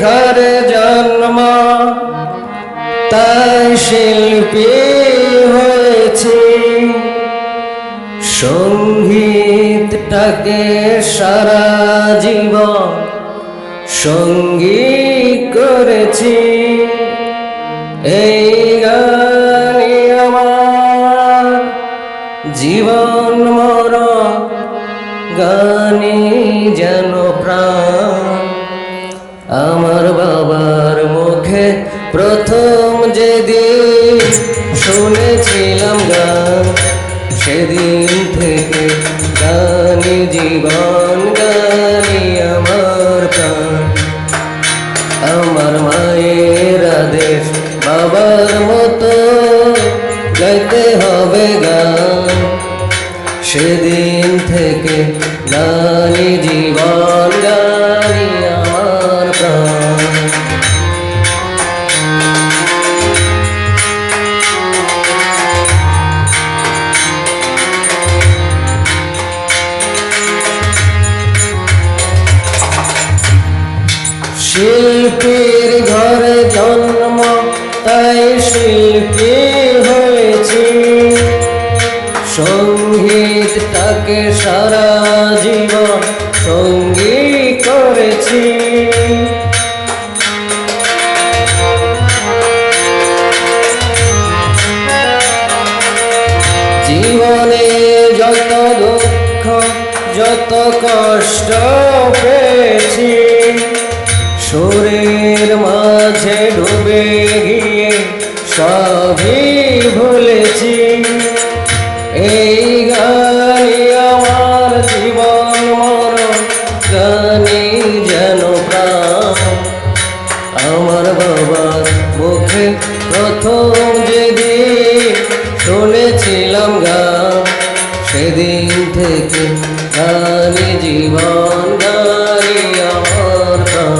ঘরে জন্ম তাই শিল্পী হয়েছি। সঙ্গীতটাকে সারা জীবন সঙ্গী করেছি। এই গানে আমার জীবন মরণ, গানে যেন প্রাণ। আমার বাবার মুখে প্রথম যেদিন শুনেছিলাম গান, সেদিন থেকে গানে জীবন, গানে আমার প্রাণ। আমার মায়ের আদেশ বাবার মতো গাইতে হবে গান, সেদিন থেকে গানে জীবন, গানে আমার প্রাণ। শিল্পীর ঘরে জন্ম তাই শিল্পী হয়েছি। সঙ্গীতটাকে সারা জীবন সঙ্গী করেছি। জীবনে যত দুঃখ যত কষ্ট পেয়েছি, সুরের মাঝে ডুবে গিয়ে সবই ভুলেছি। এই গানে আমার জীবন মরণ, গানে যেন প্রাণ। আমার বাবার মুখে প্রথম যেদিন শুনেছিলাম গান, সেদিন থেকে গানে জীবন, গানে আমার প্রাণ।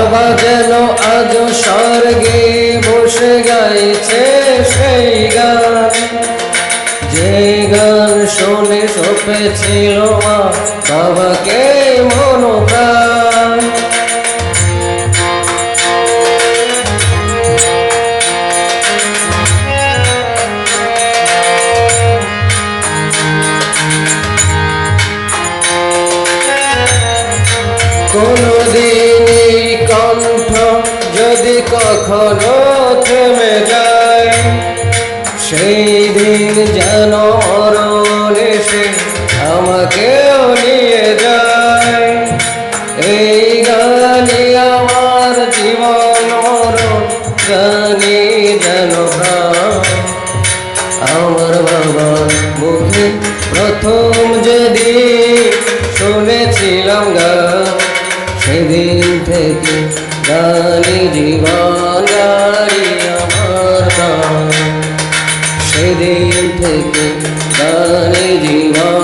বাবা যেন আজ স্বর্গে বসে গাইছে সেই গান, যে গান শুনে সপেছিল মা বাবাকে মন প্রাণ। কোনদিন এই কণ্ঠ যদি কখনো থেমে যায়, সেই দিন যেন মরণ এসে আমাকেও নিয়ে যায়। এই গানে আমার জীবন মরণ, গানে যেন প্রাণ। আমার বাবার মুখে প্রথম যেদিন শুনেছিলাম গান, সেদিন থেকে গানে জীবন, গানে আমার প্রাণ। সেদিন থেকে গানে জীবন।